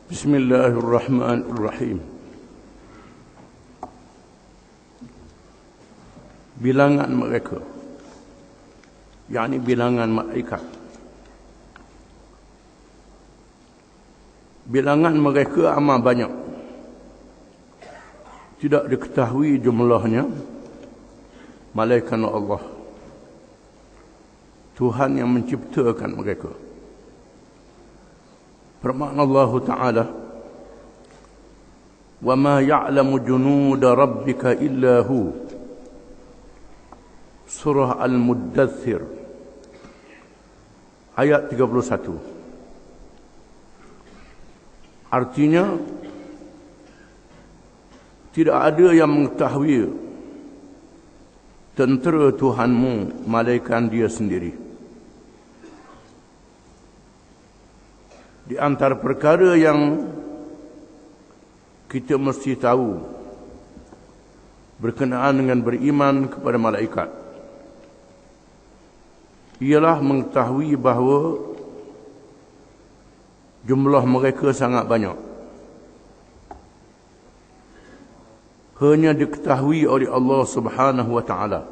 Bismillahirrahmanirrahim. Bilangan mereka, yakni bilangan malaikat. Bilangan mereka amat banyak. Tidak diketahui jumlahnya, malaikat Allah, Tuhan yang menciptakan mereka. Firman Allah Ta'ala, "Wa ma ya'lamu junuda rabbika illa hu." Surah Al-Muddathir ayat 31. Artinya, tidak ada yang mengetahui tentera Tuhanmu malaikat Dia sendiri. Di antara perkara yang kita mesti tahu berkenaan dengan beriman kepada malaikat ialah mengetahui bahawa jumlah mereka sangat banyak. Hanya diketahui oleh Allah Subhanahu wa Ta'ala.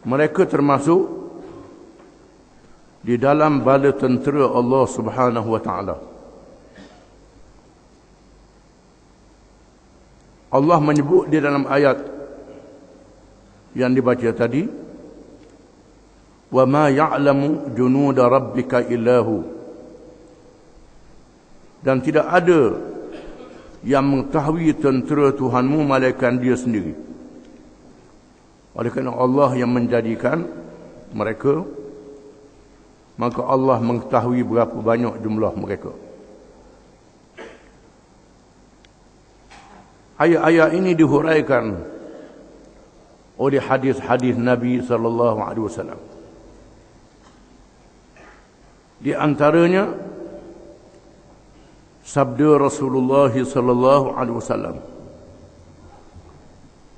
Mereka termasuk di dalam bala tentera Allah Subhanahu wa Ta'ala. Allah menyebut di dalam ayat yang dibaca tadi, "Wa ma ya'lamu junuda rabbika illahu." Dan tidak ada yang mengetahui tentera Tuhanmu malaikat Dia sendiri. Oleh kerana Allah yang menjadikan mereka, maka Allah mengetahui berapa banyak jumlah mereka. Ayat-ayat ini dihuraikan oleh hadis-hadis Nabi sallallahu alaihi wasallam. Di antaranya sabda Rasulullah sallallahu alaihi wasallam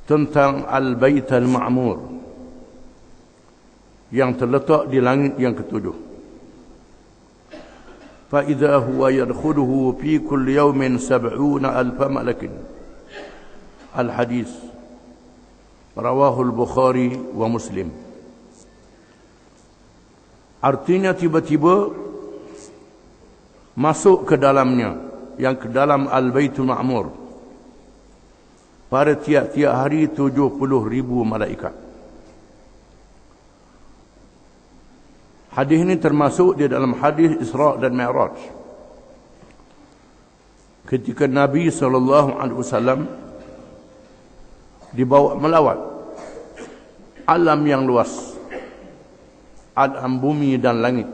tentang Al-Bait Al-Ma'mur yang terletak di langit yang ketujuh. فَإِذَا هُوَ يَدْخُلُهُ فِي كُلِّ يَوْمٍ 70,000 مَلَكٍ. Al-Hadis Rawahul Bukhari wa Muslim. Artinya tiba-tiba masuk ke dalamnya, yang ke dalam Al-Baitul Ma'mur, pada tiap-tiap hari 70,000 malaikat. Hadis ini termasuk di dalam hadis Isra' dan Mi'raj. Ketika Nabi SAW dibawa melawat alam yang luas, alam bumi dan langit,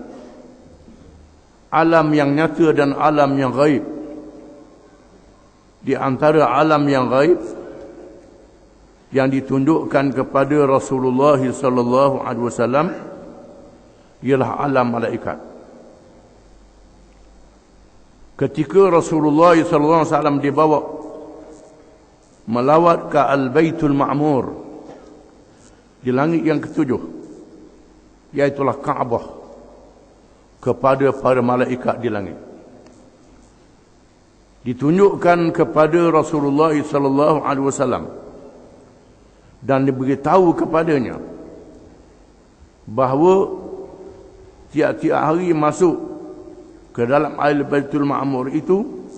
alam yang nyata dan alam yang gaib. Di antara alam yang gaib yang ditunjukkan kepada Rasulullah SAW ialah alam malaikat. Ketika Rasulullah SAW dibawa melawat ke Al-Baitul Ma'mur di langit yang ketujuh, iaitulah Kaabah, kepada para malaikat di langit, ditunjukkan kepada Rasulullah SAW dan diberitahu kepadanya bahawa tiap-tiap hari masuk ke dalam Al-Baitul Ma'mur itu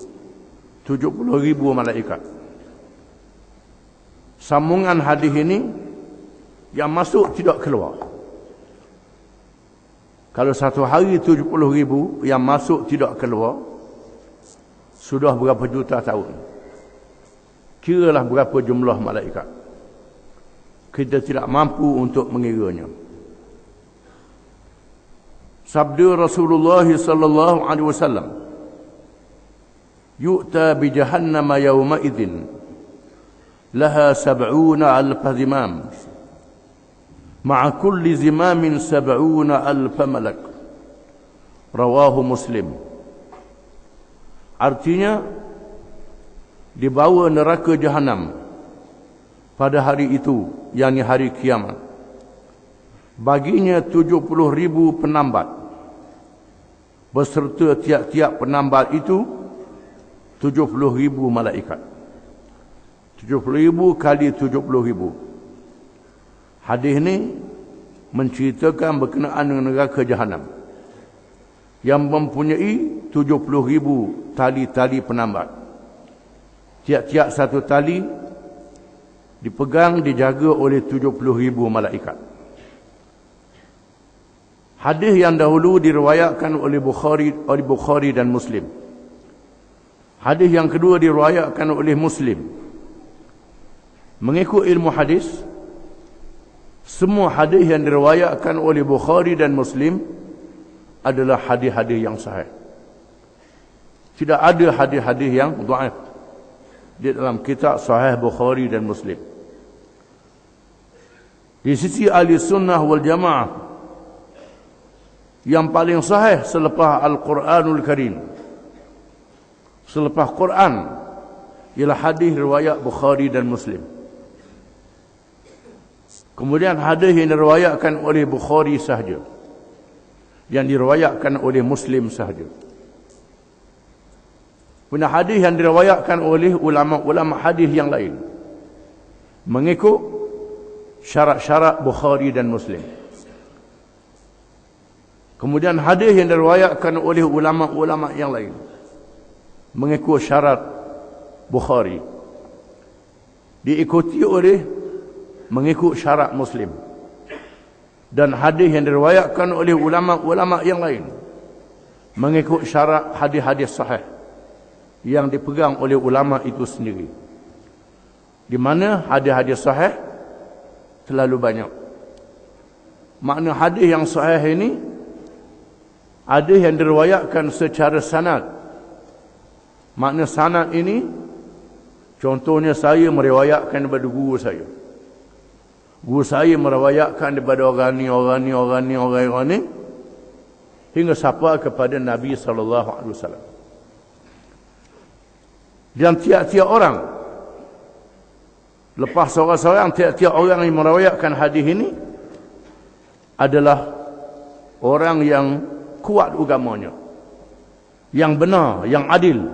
70,000 malaikat. Sambungan hadis ini, yang masuk tidak keluar. Kalau satu hari 70,000, yang masuk tidak keluar, sudah berapa juta tahun. Kiralah berapa jumlah malaikat. Kita tidak mampu untuk mengiranya. Sabda Rasulullah sallallahu alaihi wasallam, "Yu'ta bi jahannam yawma idzin laha 70,000 zimam, ma'a kulli zimamin 70,000 malak." Rawahu Muslim. Artinya, dibawa neraka Jahannam pada hari itu, yakni hari kiamat. Baginya 70,000 penambat. beserta tiap-tiap penambal itu 70,000 malaikat. 70,000 kali 70,000. Hadis ni menceritakan berkenaan dengan neraka Jahanam yang mempunyai 70,000 tali-tali penambat. Tiap-tiap satu tali dipegang, dijaga oleh 70,000 malaikat. Hadis yang dahulu diriwayatkan oleh Bukhari dan Muslim. Hadis yang kedua diriwayatkan oleh Muslim. Mengikut ilmu hadis, semua hadis yang diriwayatkan oleh Bukhari dan Muslim adalah hadis-hadis yang sahih. Tidak ada hadis-hadis yang dhaif di dalam kitab Sahih Bukhari dan Muslim. Di sisi ahli sunnah wal jamaah, yang paling sahih selepas Al-Quranul Karim, selepas Quran, ialah hadis riwayat Bukhari dan Muslim. Kemudian hadis yang diriwayatkan oleh Bukhari sahaja, yang diriwayatkan oleh Muslim sahaja. Punya hadis yang diriwayatkan oleh ulama-ulama hadis yang lain mengikut syarat-syarat Bukhari dan Muslim. Kemudian hadis yang diriwayatkan oleh ulama-ulama yang lain mengikut syarat Bukhari, diikuti oleh mengikut syarat Muslim. Dan hadis yang diriwayatkan oleh ulama-ulama yang lain mengikut syarat hadis-hadis sahih yang dipegang oleh ulama itu sendiri. Di mana hadis-hadis sahih terlalu banyak. Makna hadis yang sahih ini ada yang diriwayatkan secara sanad. Makna sanad ini, contohnya saya meriwayatkan daripada guru saya. Guru saya meriwayatkan daripada orang ni, hingga sampai kepada Nabi SAW. Dan tiap-tiap orang, lepas seorang-seorang, tiap-tiap orang yang meriwayatkan hadis ini adalah orang yang kuat agamanya, yang benar, yang adil,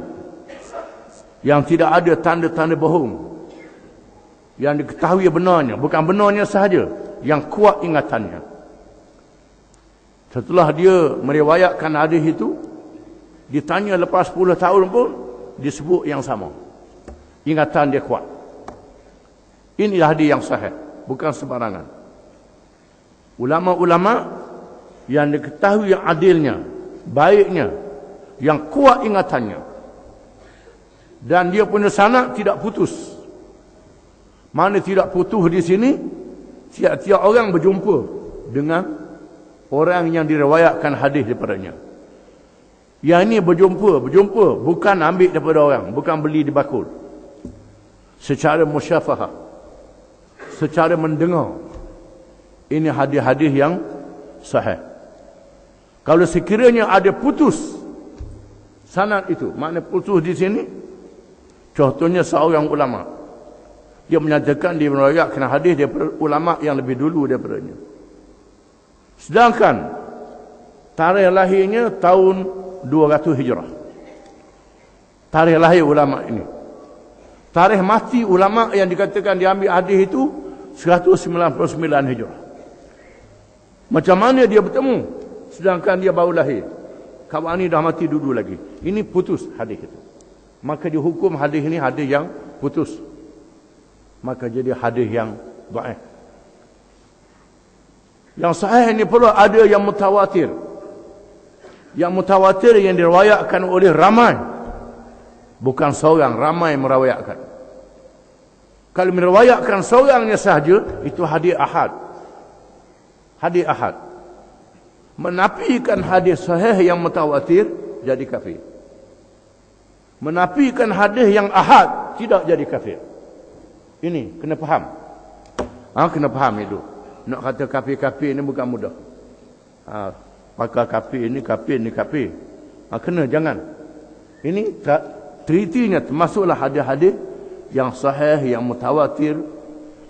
yang tidak ada tanda-tanda bohong, yang diketahui benarnya, bukan benarnya sahaja, yang kuat ingatannya. Setelah dia meriwayatkan hadis itu, ditanya lepas 10 tahun pun disebut yang sama, ingatan dia kuat. Inilah hadis yang sahih, bukan sembarangan. Ulama-ulama yang diketahui yang adilnya, baiknya, yang kuat ingatannya, dan dia punya sanad tidak putus. Mana tidak putus di sini, tiap-tiap orang berjumpa dengan orang yang diriwayatkan hadis daripadanya. Yang ini berjumpa bukan ambil daripada orang, bukan beli di bakul, secara musyafahah, secara mendengar. Ini hadis-hadis yang sahih. Kalau sekiranya ada putus sanad itu, makna putus di sini, contohnya seorang ulama, dia menyatakan dia meriwayatkan hadis daripada ulama yang lebih dulu daripadanya, sedangkan tarikh lahirnya tahun 200 Hijrah. Tarikh lahir ulama ini. Tarikh mati ulama yang dikatakan diambil hadis itu 199 Hijrah. Macam mana dia bertemu sedangkan dia baru lahir? Kawan ini dah mati dulu lagi. Ini putus hadis itu. Maka dihukum hadis ini hadis yang putus. Maka jadi hadis yang dhaif. Yang sahih ini perlu ada yang mutawatir. Yang mutawatir yang diriwayatkan oleh ramai, bukan seorang, ramai meriwayatkan. Kalau meriwayatkan seorangnya sahaja, itu hadis ahad. Hadis ahad. Menafikan hadis sahih yang mutawatir, jadi kafir. Menafikan hadis yang ahad, tidak jadi kafir. Ini kena faham. Kena faham itu. Nak kata kafir-kafir ini bukan mudah. Maka kafir ini kafir. Kena, jangan. Ini treatinya termasuklah hadis-hadis yang sahih, yang mutawatir,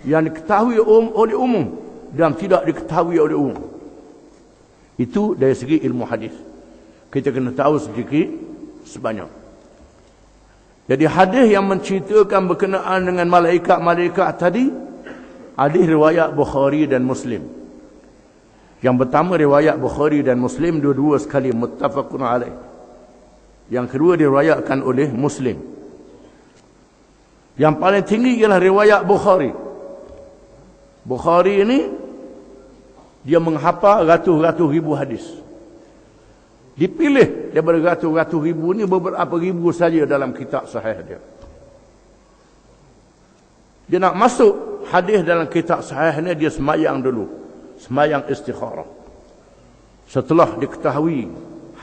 yang diketahui oleh umum dan tidak diketahui oleh umum. Itu dari segi ilmu hadis. Kita kena tahu sedikit sebanyak. Jadi hadis yang menceritakan berkenaan dengan malaikat-malaikat tadi, hadis riwayat Bukhari dan Muslim. Yang pertama riwayat Bukhari dan Muslim, dua-dua sekali muttafaqun alaih. Yang kedua diriwayatkan oleh Muslim. Yang paling tinggi ialah riwayat Bukhari. Bukhari ini dia menghafal ratus-ratus ribu hadis. Dipilih daripada ratus-ratus ribu ni beberapa ribu saja dalam kitab sahih dia. Dia nak masuk hadis dalam kitab sahih ni, dia semayang dulu. Semayang istikharah. Setelah diketahui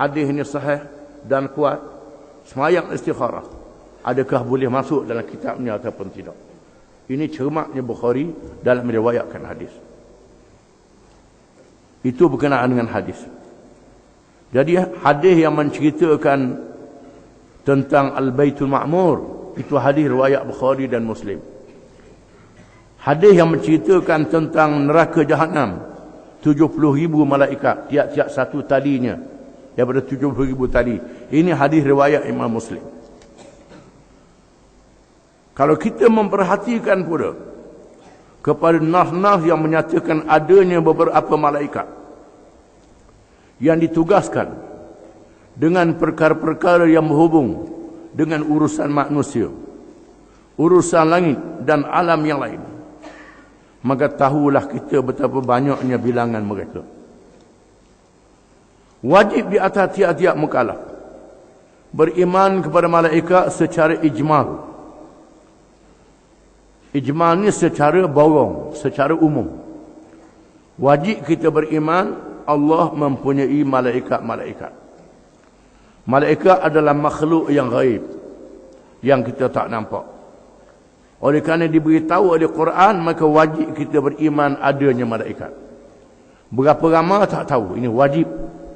hadis ni sahih dan kuat, semayang istikharah. Adakah boleh masuk dalam kitab ni ataupun tidak? Ini cermatnya Bukhari dalam meriwayatkan hadis. Itu berkenaan dengan hadis. Jadi hadis yang menceritakan tentang Al-Baitul Ma'mur, itu hadis riwayat Bukhari dan Muslim. Hadis yang menceritakan tentang neraka Jahannam, 70,000 malaikat, tiap-tiap satu talinya daripada 70,000 tali. Ini hadis riwayat Imam Muslim. Kalau kita memperhatikan pula kepada nas-nas yang menyatakan adanya beberapa malaikat yang ditugaskan dengan perkara-perkara yang berhubung dengan urusan manusia, urusan langit dan alam yang lain, maka tahulah kita betapa banyaknya bilangan mereka. Wajib di atas tiap-tiap mukallaf beriman kepada malaikat secara ijmal. Ijmal ni secara borong, secara umum. Wajib kita beriman Allah mempunyai malaikat-malaikat. Malaikat adalah makhluk yang gaib, yang kita tak nampak. Oleh kerana diberitahu oleh Quran, maka wajib kita beriman adanya malaikat. Berapa ramai tak tahu. Ini wajib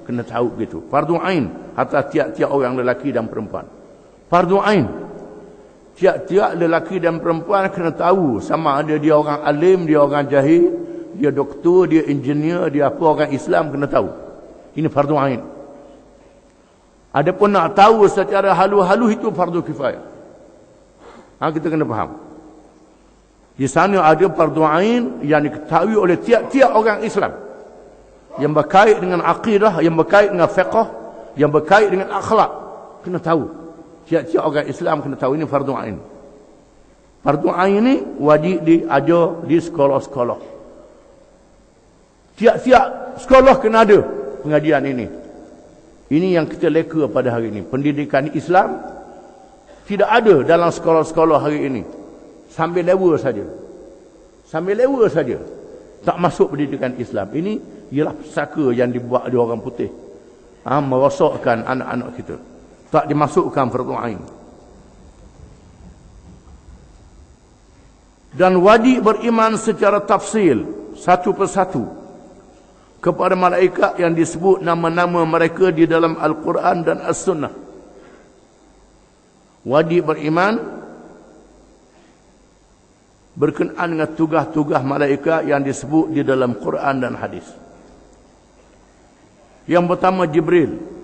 kena tahu gitu. Fardu ain atas tiap-tiap orang lelaki dan perempuan. Fardu ain. Tiap-tiap lelaki dan perempuan kena tahu sama ada dia orang alim, dia orang jahil, dia doktor, dia engineer, dia apa, orang Islam kena tahu. Ini fardu ain. Adapun nak tahu secara halu-halu itu fardu kifayah. Kita kena faham. Di sana ada fardu ain yang diketahui oleh tiap-tiap orang Islam. Yang berkait dengan akidah, yang berkait dengan fiqh, yang berkait dengan akhlak. Kena tahu. Tiap-tiap orang Islam kena tahu ini fardu ain. Fardu ain ini wajib diajar di sekolah-sekolah. Tiap-tiap sekolah kena ada pengajian ini. Ini yang kita leka pada hari ini. Pendidikan Islam tidak ada dalam sekolah-sekolah hari ini. Sambil level saja. Sambil level saja. Tak masuk pendidikan Islam. Ini ialah pesaka yang dibuat oleh orang putih. Merosakkan anak-anak kita. Tak dimasukkan fardu ain. Dan wajib beriman secara tafsil, satu persatu, kepada malaikat yang disebut nama-nama mereka di dalam Al-Quran dan As-Sunnah. Wajib beriman berkenaan dengan tugas-tugas malaikat yang disebut di dalam Quran dan hadis. Yang pertama Jibril.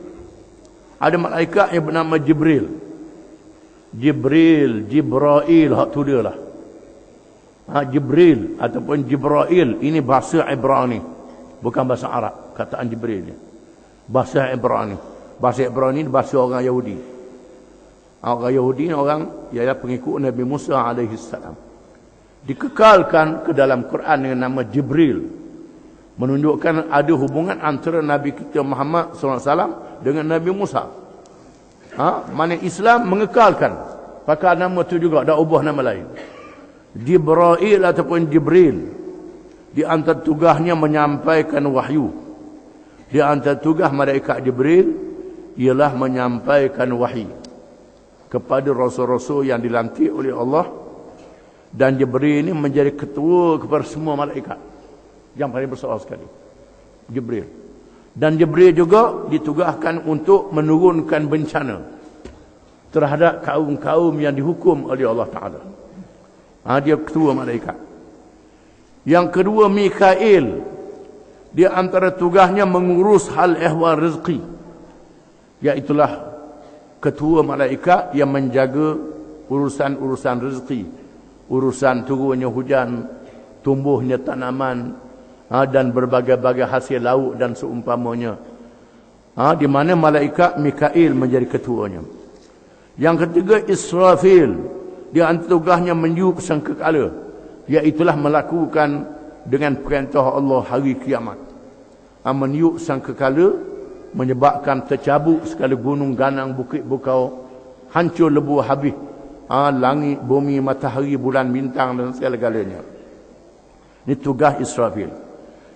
Ada malaikat yang bernama Jibril. Jibrail, hak tu dia lah. Jibril ataupun Jibrail, ini bahasa Ibrani. Bukan bahasa Arab, kataan Jibril ni. Bahasa Ibrani. Bahasa Ibrani ni bahasa orang Yahudi. Orang Yahudi ni orang ialah pengikut Nabi Musa AS. Dikekalkan ke dalam Quran dengan nama Jibril. Menunjukkan ada hubungan antara Nabi kita Muhammad SAW dengan Nabi Musa. Mana Islam mengekalkan pakai nama tu juga, dah ubah nama lain. Jibrail ataupun Jibril, di antara tugasnya menyampaikan wahyu. Di antara tugas malaikat Jibril ialah menyampaikan wahyu kepada rasul-rasul yang dilantik oleh Allah. Dan Jibril ini menjadi ketua kepada semua malaikat. Yang paling besar sekali Jibril. Dan Jibril juga ditugaskan untuk menurunkan bencana terhadap kaum-kaum yang dihukum oleh Allah Ta'ala. Dia ketua malaikat. Yang kedua Mikail. Dia antara tugasnya mengurus hal ehwal rezeki. Iaitulah ketua malaikat yang menjaga urusan-urusan rezeki, urusan turunnya hujan, tumbuhnya tanaman, dan berbagai-bagai hasil laut dan seumpamanya. Di mana malaikat Mikail menjadi ketuanya. Yang ketiga, Israfil. Dia antara tugasnya meniup sangkakala, iaitulah melakukan dengan perintah Allah hari kiamat. Meniup sangkakala menyebabkan tercabut segala gunung ganang, bukit bukau, hancur lebuh habis langit, bumi, matahari, bulan, bintang dan segala-galanya. Ini tugas Israfil.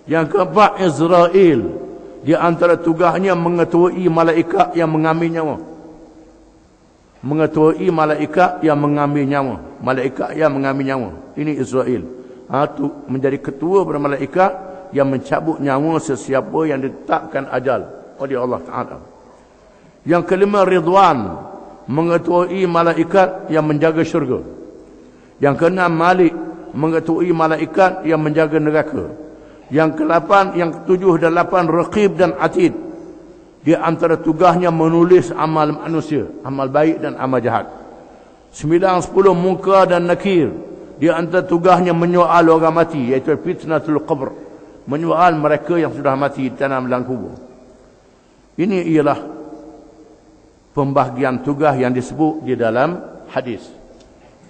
Yang keempat, Israel. Di antara tugasnya mengetuai malaikat yang mengambil nyawa. Mengetuai malaikat yang mengambil nyawa. Malaikat yang mengambil nyawa. Ini Israel. Menjadi ketua pada malaikat yang mencabut nyawa sesiapa yang ditetapkan ajal oleh Allah Ta'ala. Yang kelima, Ridwan. Mengetuai malaikat yang menjaga syurga. Yang keenam, Malik. Mengetuai malaikat yang menjaga neraka. Yang ke-8, yang ke-7 dan 8, Raqib dan Atid. Di antara tugasnya menulis amal manusia, amal baik dan amal jahat. 9, 10, Munkar dan Nakir. Di antara tugasnya menyoal orang mati, iaitu fitnatul qabr. Menyoal mereka yang sudah mati ditanam dalam kubur. Ini ialah pembahagian tugas yang disebut di dalam hadis.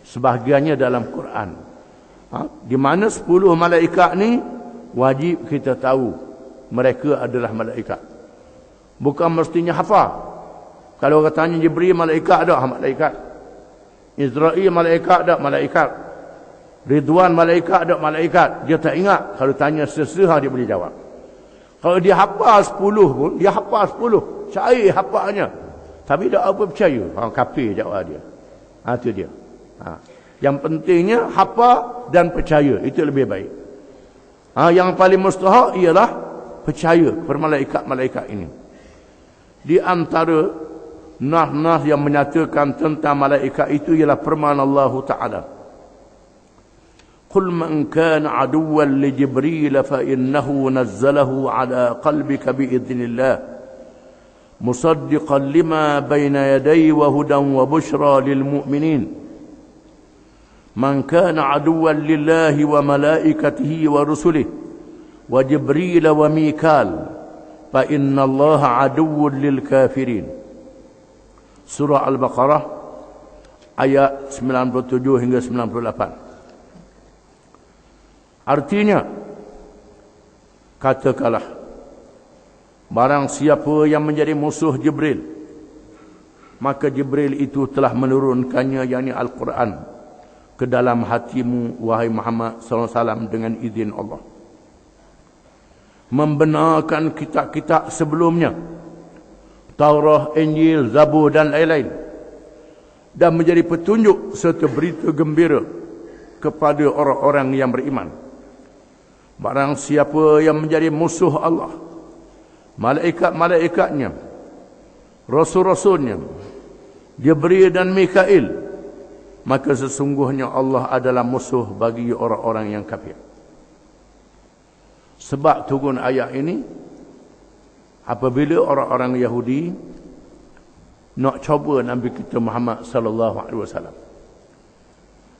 Sebahagiannya dalam Quran. Di mana 10 malaikat ni wajib kita tahu mereka adalah malaikat. Bukan mestinya hafal. Kalau orang tanya Jibril malaikat ada, malaikat. Israel malaikat ada, malaikat. Ridwan malaikat ada, malaikat. Dia tak ingat. Kalau tanya sesuatu dia boleh jawab. Kalau dia hafal 10 pun, dia hafal 10. Cair hafalnya. Tapi tak apa percaya. Kafir jawab dia. Itu dia. Yang pentingnya hafal dan percaya. Itu lebih baik. Yang paling mustahak ialah percaya kepada malaikat-malaikat ini. Di antara nas-nas yang menyatakan tentang malaikat itu ialah firman Allah Ta'ala. Qul man kana aduwwan li Jibril fa innahu nazzalahu ala qalbika bi idznillah musaddiqan lima bayna yadayhi wa hudan wa bushra lil mu'minin. Man kana aduwwan lillahi wa malaikatihi wa rusulihi wa Jibril wa Mikal fa inna Allaha aduwwun lil kafirin. Surah Al-Baqarah ayat 97 hingga 98. Artinya, katakanlah, barang siapa yang menjadi musuh Jibril, maka Jibril itu telah menurunkannya, yakni Al-Quran, ke dalam hatimu, wahai Muhammad SAW, dengan izin Allah. Membenarkan kitab-kitab sebelumnya, Taurah, Injil, Zabur dan lain-lain, dan menjadi petunjuk serta berita gembira kepada orang-orang yang beriman. Barang siapa yang menjadi musuh Allah, malaikat-malaikatnya, rasul-rasulnya, Jibril dan Mikail, maka sesungguhnya Allah adalah musuh bagi orang-orang yang kafir. Sebab turun ayat ini apabila orang-orang Yahudi nak cuba Nabi kita Muhammad sallallahu alaihi wasallam.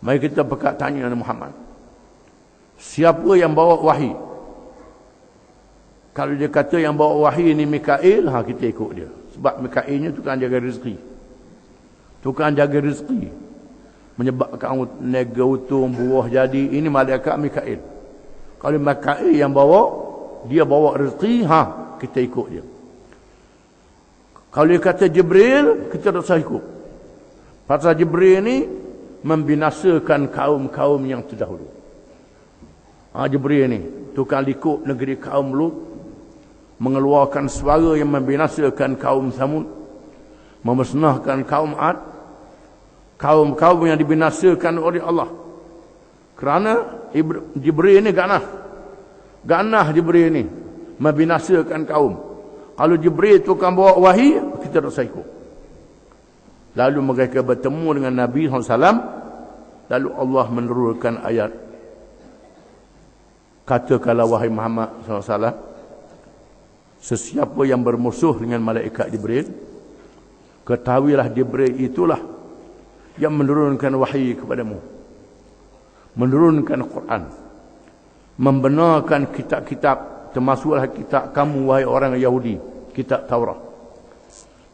Mari kita pekat tanya Nabi Muhammad, siapa yang bawa wahyu? Kalau dia kata yang bawa wahyu ni Mikail, kita ikut dia. Sebab Mikailnya tukang jaga rezeki. Tukang jaga rezeki. Menyebabkan nega utung, buah jadi. Ini malaikat Mikail. Kalau Mikail yang bawa, dia bawa rezeki, kita ikut dia. Kalau dia kata Jibril, kita tak usah ikut. Pasal Jibril ni membinasakan kaum-kaum yang terdahulu. Jibril ni tukang likut negeri kaum Lut, mengeluarkan suara yang membinasakan kaum Samud, memusnahkan kaum Ad, kaum-kaum yang dibinasakan oleh Allah. Kerana Jibril ni ganah Jibril ni membinasakan kaum. Kalau Jibril tukang bawa wahyu, kita tak usah ikut. Lalu mereka bertemu dengan Nabi SAW. Lalu Allah menurunkan ayat, katakanlah wahai Muhammad SAW, sesiapa yang bermusuh dengan malaikat Jibril, Ketahuilah Jibril itulah yang menurunkan wahyu kepadamu, menurunkan Quran, membenarkan kitab-kitab, termasuklah kitab kamu wahai orang Yahudi, kitab Taurat,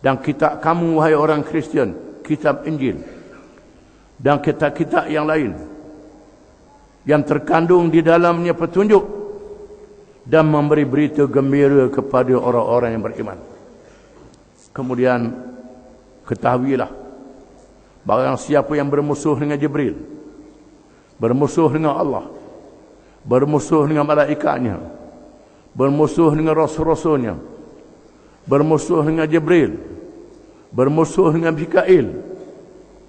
dan kitab kamu wahai orang Kristian, kitab Injil, dan kitab-kitab yang lain yang terkandung di dalamnya petunjuk dan memberi berita gembira kepada orang-orang yang beriman. Kemudian ketahuilah, barang siapa yang bermusuh dengan Jibril, bermusuh dengan Allah, bermusuh dengan malaikatnya, bermusuh dengan rasul-rasulnya, bermusuh dengan Jibril, bermusuh dengan Mikail,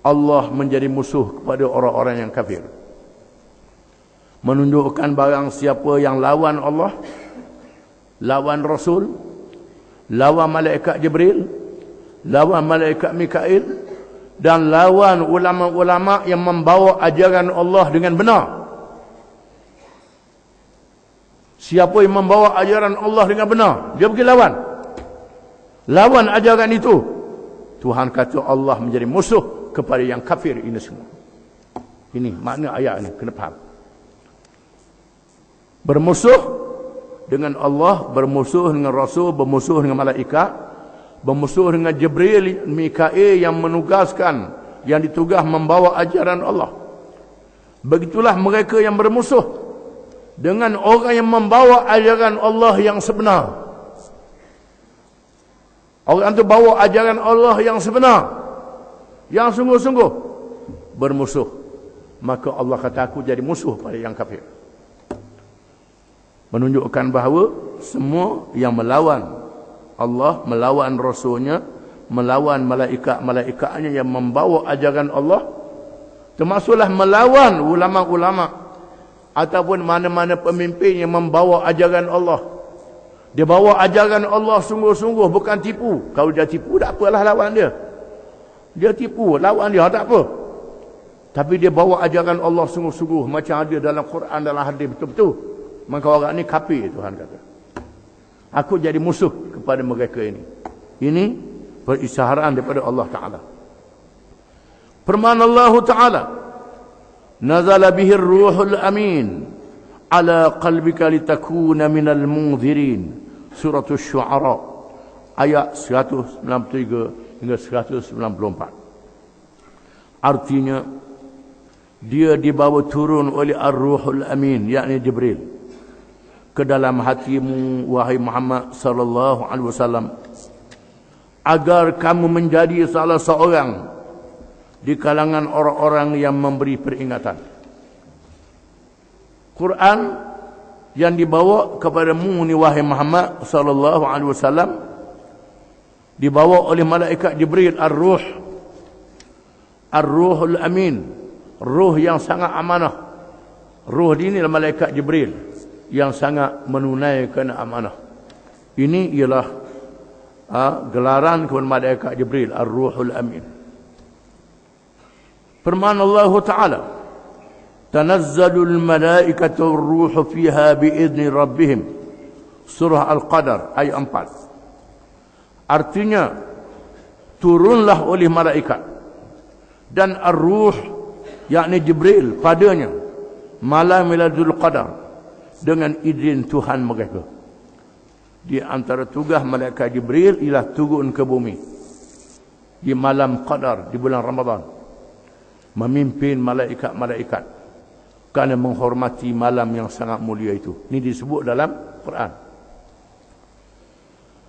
Allah menjadi musuh kepada orang-orang yang kafir. Menunjukkan barang siapa yang lawan Allah, lawan Rasul, lawan malaikat Jibril, lawan malaikat Mikail, dan lawan ulama-ulama yang membawa ajaran Allah dengan benar. Siapa yang membawa ajaran Allah dengan benar, dia pergi lawan. Lawan ajaran itu. Tuhan kata Allah menjadi musuh kepada yang kafir ini semua. Ini makna ayat ini, kena faham. Bermusuh dengan Allah, bermusuh dengan Rasul, bermusuh dengan malaikat, bermusuh dengan Jibril, Mikail yang menugaskan, yang ditugas membawa ajaran Allah. Begitulah mereka yang bermusuh dengan orang yang membawa ajaran Allah yang sebenar. Orang itu bawa ajaran Allah yang sebenar, yang sungguh-sungguh bermusuh. Maka Allah kata aku jadi musuh pada yang kafir. Menunjukkan bahawa semua yang melawan Allah, melawan Rasulnya, melawan malaikat-malaikatnya yang membawa ajaran Allah, termasuklah melawan ulama-ulama ataupun mana-mana pemimpin yang membawa ajaran Allah. Dia bawa ajaran Allah sungguh-sungguh, bukan tipu. Kalau dia tipu, tak apalah lawan dia. Dia tipu, lawan dia, tak apa. Tapi dia bawa ajaran Allah sungguh-sungguh, macam ada dalam Quran, dalam hadis betul-betul. Maka orang ni kafir, Tuhan kata. Aku jadi musuh kepada mereka ini. Ini perisyaharaan daripada Allah Ta'ala. Firman Allah Ta'ala, nazala bihi ruhul amin ala qalbika litakuna minal munzirin. Surah Asy-Syu'ara ayat 193 hingga 194. Artinya, dia dibawa turun oleh Ar-Ruhul Amin, yakni Jibril, ke dalam hatimu wahai Muhammad sallallahu alaihi wasallam, agar kamu menjadi salah seorang di kalangan orang-orang yang memberi peringatan. Quran yang dibawa kepadamu ni wahai Muhammad sallallahu alaihi wasallam dibawa oleh malaikat Jibril, Ar-Ruh, Ar-Ruhul Amin, ruh yang sangat amanah. Ruh ini adalah malaikat Jibril yang sangat menunaikan amanah. Ini ialah gelaran kepada malaikat Jibril, Ar-Ruhul Amin. Firman Allah Ta'ala, tanazzalul malaikatu ar-ruhu fiha bi'izni rabbihim. Surah Al-Qadar ayat 4. Artinya, turunlah oleh malaikat dan Ar-Ruh, yakni Jibril, padanya malam Lailatul Qadar dengan izin Tuhan mereka. Di antara tugas malaikat Jibril ialah turun ke bumi di malam Qadar, di bulan Ramadan, memimpin malaikat-malaikat kerana menghormati malam yang sangat mulia itu. Ini disebut dalam Quran.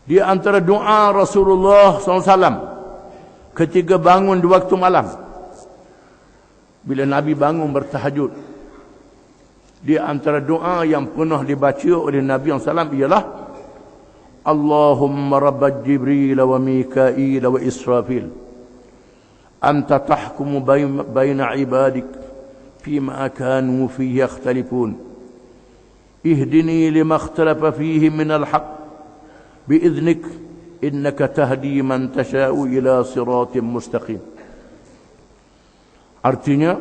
Di antara doa Rasulullah SAW ketika bangun di waktu malam, bila Nabi bangun bertahajud, di antara doa yang pernah dibaca oleh Nabi SAW ialah Allahumma rabbal Jibril wa Mikail wa Israfil, anta tahkumu baina ibadik fima kanu fihi yakhtalifun, ihdini lima ikhtalafa fihi min al-haq biiznik innaka tahdi man tasha'u ila siratin mustaqim. Artinya,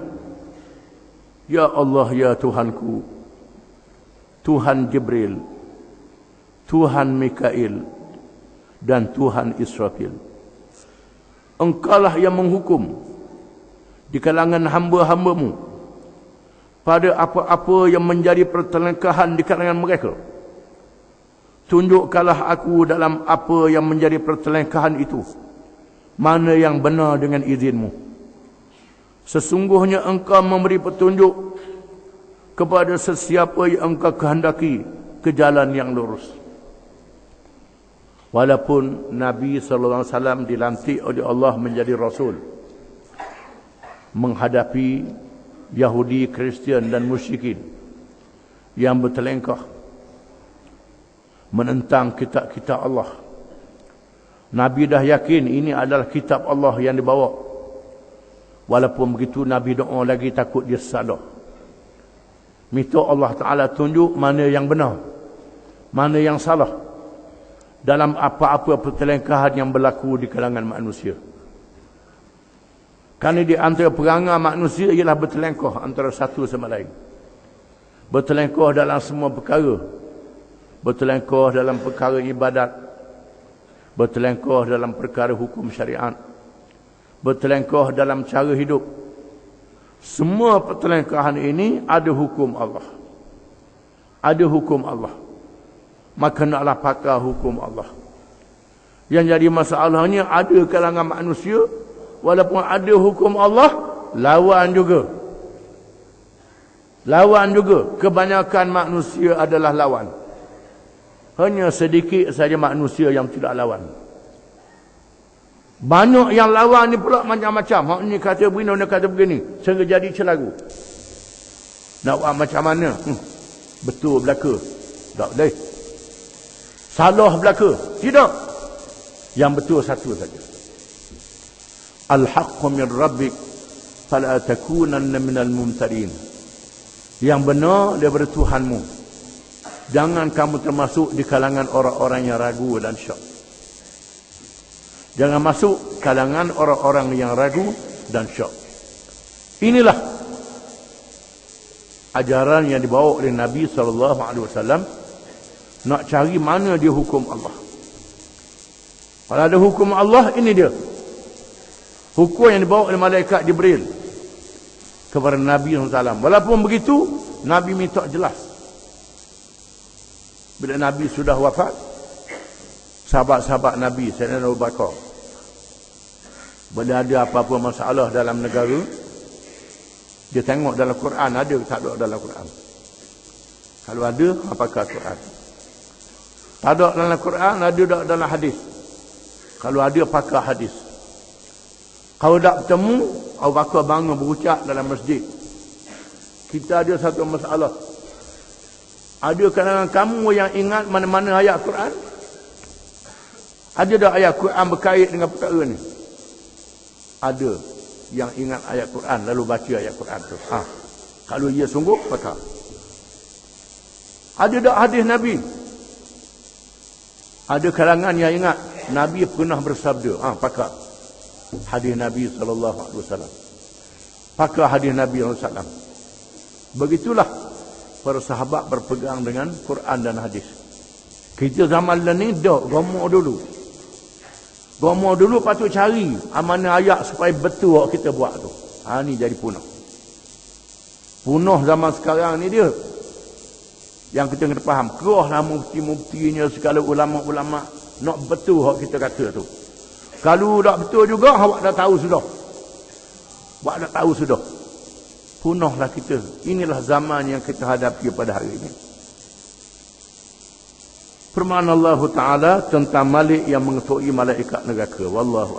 ya Allah, ya Tuhanku, Tuhan Jibril, Tuhan Mikail, dan Tuhan Israfil, engkaulah yang menghukum di kalangan hamba-hambamu pada apa-apa yang menjadi pertelengkahan di kalangan mereka. Tunjukkanlah aku dalam apa yang menjadi pertelengkahan itu, mana yang benar dengan izinmu. Sesungguhnya engkau memberi petunjuk kepada sesiapa yang engkau kehendaki ke jalan yang lurus. Walaupun Nabi SAW dilantik oleh Allah menjadi Rasul, menghadapi Yahudi, Kristian dan musyrikin yang bertelengkah menentang kitab-kitab Allah. Nabi dah yakin ini adalah kitab Allah yang dibawa. Walaupun begitu, Nabi doa lagi takut dia salah. Minta Allah Ta'ala tunjuk mana yang benar, mana yang salah dalam apa-apa pertelengkahan yang berlaku di kalangan manusia. Kerana di antara perangai manusia ialah bertelengkah antara satu sama lain. Bertelengkah dalam semua perkara. Bertelengkah dalam perkara ibadat. Bertelengkah dalam perkara hukum syariat. Bertelengkah dalam cara hidup. Semua pertelengkahan ini ada hukum Allah. Ada hukum Allah. Maka naklah pakar hukum Allah. Yang jadi masalahnya, ada kalangan manusia, walaupun ada hukum Allah, lawan juga. Lawan juga. Kebanyakan manusia adalah lawan. Hanya sedikit saja manusia yang tidak lawan. Banyak yang lawan ni pula macam-macam. Hak ni kata begini, dia kata begini. Sehingga jadi celaru. Nak buat macam mana? Betul belaka. Tak boleh. Salah belaka. Tidak. Yang betul satu saja. Al-haqqu min rabbik fala takunanna minal mumtarin. Yang benar daripada Tuhanmu. Jangan kamu termasuk di kalangan orang-orang yang ragu dan syak. Jangan masuk kalangan orang-orang yang ragu dan syak. Inilah ajaran yang dibawa oleh Nabi SAW. Nak cari mana dia hukum Allah. Kalau ada hukum Allah, ini dia. Hukum yang dibawa oleh malaikat Jibril kepada Nabi SAW. Walaupun begitu, Nabi minta jelas. Bila Nabi sudah wafat, sahabat-sahabat Nabi, Sayyidina Abu Bakar, bila ada apa-apa masalah dalam negara, dia tengok dalam Quran, ada ke tak ada dalam Quran. Kalau ada, apakah Quran? Tak ada dalam Quran, ada tak dalam hadis? Kalau ada, apakah hadis? Kalau tak bertemu, Abu Bakar bangun berucap dalam masjid. Kita ada satu masalah. Ada kalangan kamu yang ingat mana-mana ayat Quran? Ada tak ayat Quran berkait dengan perkara ni? Ada yang ingat ayat Quran lalu baca ayat Quran tu. Kalau ia sungguh, pakar. Ada tak hadis Nabi? Ada kalangan yang ingat Nabi pernah bersabda. Pakar. Hadis Nabi SAW. Pakar hadis Nabi SAW. Begitulah para sahabat berpegang dengan Quran dan hadis. Kita zaman ni dak gomor dulu. Gomor dulu patut cari mana ayat supaya betul kita buat tu. Ni jadi punah. Punah zaman sekarang ni dia. Yang kita kena faham. Kerahlah mufti-muftinya, segala ulama-ulama nak betul hak kita kata tu. Kalau tak betul juga, awak dah tahu sudah. Awak dah tahu sudah. Punahlah kita. Inilah zaman yang kita hadapi pada hari ini. Firman Allah Ta'ala tentang Malik yang mengetuai malaikat neraka. Wallahu